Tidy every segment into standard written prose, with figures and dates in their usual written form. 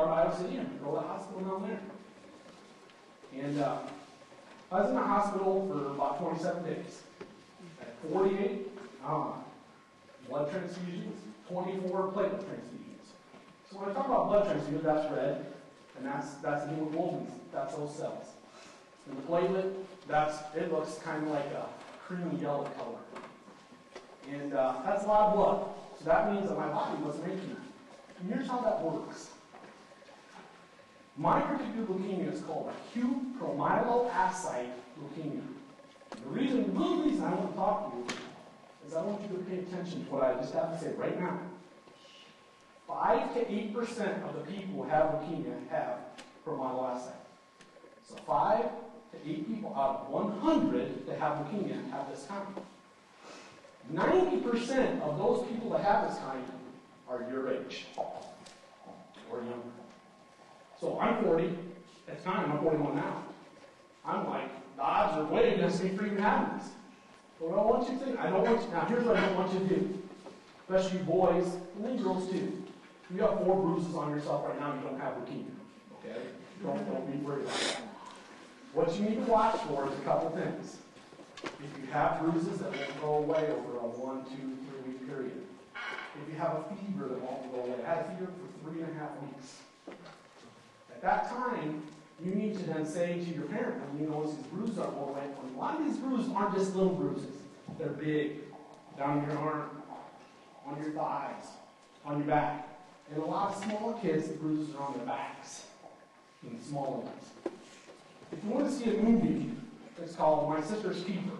Bio City and go to the hospital down there. And I was in the hospital for about 27 days. At 48 blood transfusions, 24 platelet transfusions. So when I talk about blood transfusions, that's red, and that's the hemoglobin, that's those cells. And the platelet, it looks kind of like a creamy yellow color. And that's a lot of blood. So that means that my body wasn't making that. And here's how that works. My particular leukemia is called acute promyelocytic leukemia. The reason I want to talk to you is I want you to pay attention to what I just have to say right now. 5 to 8% of the people who have leukemia have promyelocytic. So 5 to 8 people out of 100 that have leukemia have this kind. 90% of those people that have this kind are your age or younger. So I'm 40. At the time, I'm 41 now. I'm like, the odds are way against me for even having this. But what I want you to think, now here's what I don't want you to do. Especially you boys, and then girls too. You have 4 bruises on yourself right now, you don't have leukemia. Okay? Don't be worried about that. What you need to watch for is a couple things. If you have bruises that won't go away over a 1, 2, 3 week period. If you have a fever that won't go away. I had a fever for 3.5 weeks. At that time, you need to then say to your parent, when you notice these bruises aren't going away, a lot of these bruises aren't just little bruises. They're big, down your arm, on your thighs, on your back. And a lot of small kids, the bruises are on their backs, and smaller ones. If you want to see a movie, it's called My Sister's Keeper.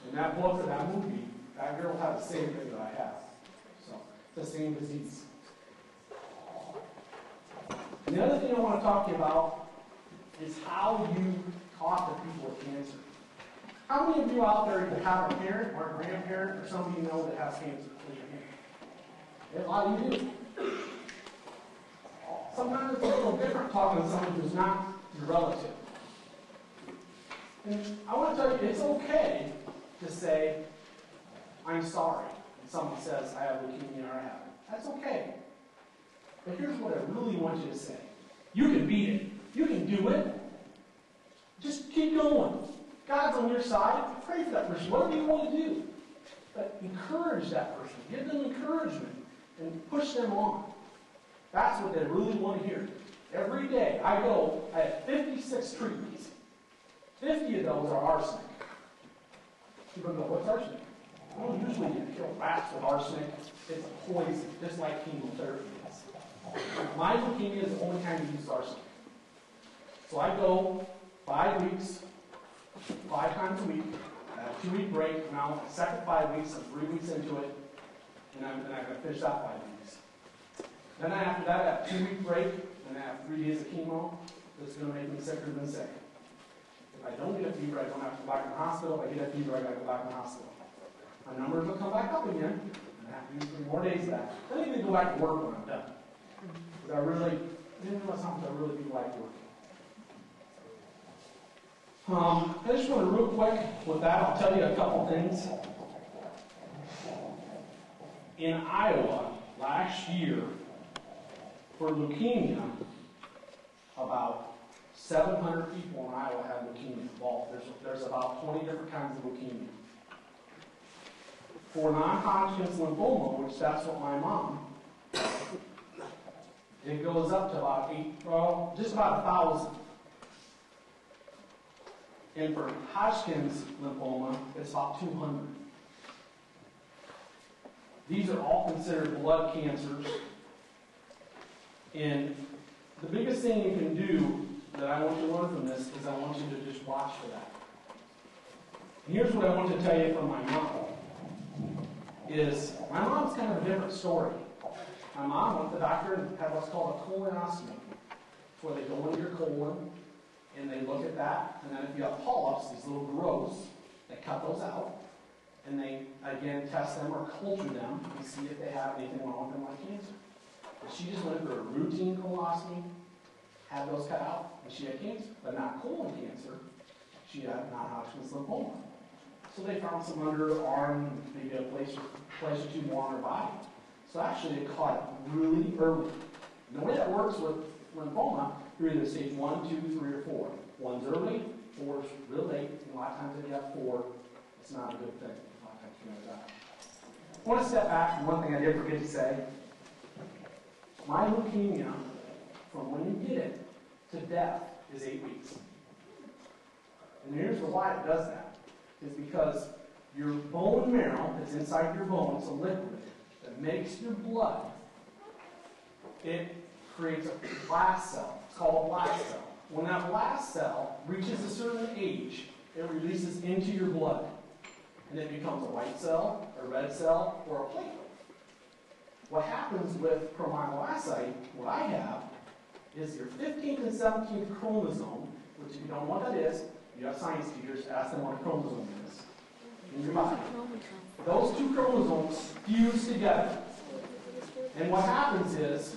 In that book or that movie, that girl had the same thing that I have. So, it's the same disease. And the other thing I want to talk to you about is how you talk to people with cancer. How many of you out there either have a parent or a grandparent or somebody you know that has cancer? Raise your hand. A lot of you do. Sometimes it's a little different talking to someone who's not your relative. And I want to tell you, it's okay to say, I'm sorry, when someone says, I have leukemia or I have it. That's okay. But here's what I really want you to say. You can beat it. You can do it. Just keep going. God's on your side. Pray for that person. Whatever you want to do. But encourage that person. Give them encouragement. And push them on. That's what they really want to hear. Every day I have 56 treatments. 50 of those are arsenic. People go, what's arsenic? Well, usually you kill rats with arsenic. It's a poison, just like chemotherapy is. My leukemia is the only time you use arsenic. So I go 5 weeks, 5 times a week, I have a 2-week break. Now, the second 5 weeks, I'm 3 weeks into it, and I'm going to finish that 5 weeks. Then after that, I have a 2-week break, and I have 3 days of chemo that's going to make me sicker than sick. If I don't get a fever, I don't have to go back in the hospital. If I get a fever, I got to go back in the hospital. My numbers will come back up again, and I have to use 3 more days of that. Then I need to go back to work when I'm done. Because I really do like working. I just want to real quick, with that, I'll tell you a couple things. In Iowa, last year, for leukemia, about 700 people in Iowa had leukemia. Well, there's about 20 different kinds of leukemia. For non-Hodgkin's lymphoma, which that's what my mom, it goes up to about just about 1,000. And for Hodgkin's lymphoma, it's about 200. These are all considered blood cancers. And the biggest thing you can do that I want you to learn from this is I want you to just watch for that. And here's what I want to tell you from my mom. My mom's kind of a different story. My mom went to the doctor and had what's called a colonoscopy, where they go into your colon and they look at that, and then if you have polyps, these little growths, they cut those out, and they, again, test them or culture them and see if they have anything wrong with them like cancer. But she just went through a routine colonoscopy, had those cut out, and she had cancer. But not colon cancer, she had non-Hodgkin's lymphoma. So they found some under her arm, maybe a place or two more on her body. So actually they caught it really early. And the way that works works with lymphoma, you're either stage 1, 2, 3, or 4. 1's early, 4's real late, and a lot of times if you have 4, it's not a good thing. A lot of times you're going to die. I want to step back from one thing I did forget to say. My leukemia, from when you get it to death, is 8 weeks. And here's why it does that. Is because your bone marrow that's inside your bone, it's a liquid that makes your blood, it creates a blast cell. It's called a blast cell. When that blast cell reaches a certain age, it releases into your blood. And it becomes a white cell, a red cell, or a platelet. What happens with chromoglocyte, what I have, is your 15th and 17th chromosome, which if you don't know what that is, you have science teachers, ask them what a chromosome is in your body. Those two chromosomes fuse together. And what happens is,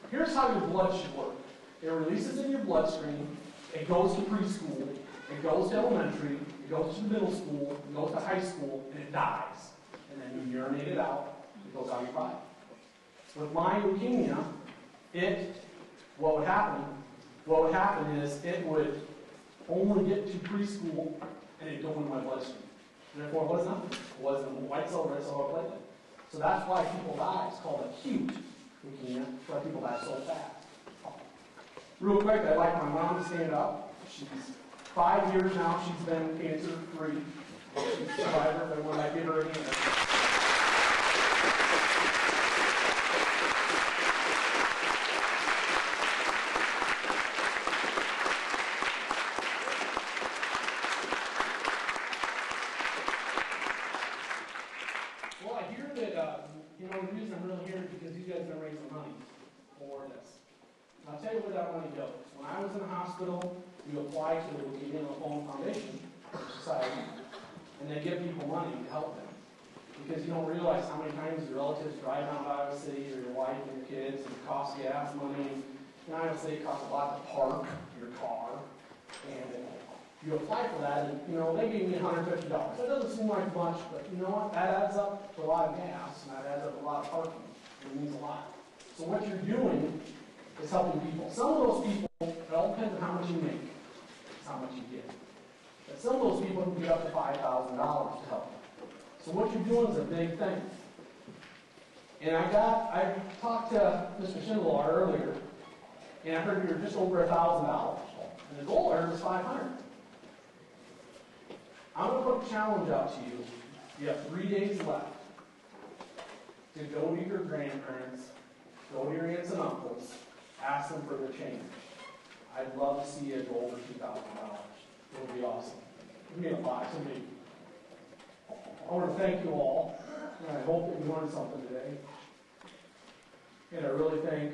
here's how your blood should work. It releases in your bloodstream, it goes to preschool, it goes to elementary, it goes to middle school, it goes to high school, and it dies. And then you urinate it out, it goes out of your body. With my leukemia, what would happen is it would only get to preschool and it'd go into my bloodstream. Therefore, it wasn't nothing. It wasn't a white cell, red cell, or platelet. So that's why people die. It's called acute leukemia. That's why people die so fast. Real quick, I'd like my mom to stand up. She's 5 years now. She's been cancer-free. She's a survivor, but when I give her a hand. The reason I'm really here is because you guys have been raising money for this. And I'll tell you where that money goes. When I was in the hospital, you apply to the Leukemia and Lymphoma Foundation Society, and they give people money to help them. Because you don't realize how many times your relatives drive down to Iowa City, or your wife and your kids, and it costs gas money. In Iowa City, it costs a lot to park your car. And you apply for that, and they gave me $150. That doesn't seem like much, but you know what? That adds up to a lot of gas, and that adds up to a lot of parking. It means a lot. So what you're doing is helping people. Some of those people, it all depends on how much you make. It's how much you get. But some of those people can get up to $5,000 to help. So what you're doing is a big thing. And I talked to Mr. Schindler earlier, and I heard you're just over $1,000. And the goal there was $500. I'm going to put a challenge out to you. You have 3 days left to go to your grandparents, go to your aunts and uncles, ask them for their change. I'd love to see it go over $2,000. It would be awesome. Give me a box of me. I want to thank you all, and I hope that you learned something today. And I really thank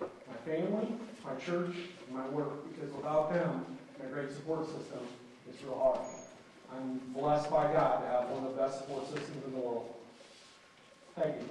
my family, my church, and my work, because without them, my great support system, it's real hard. I'm blessed by God to have one of the best support systems in the world. Thank you.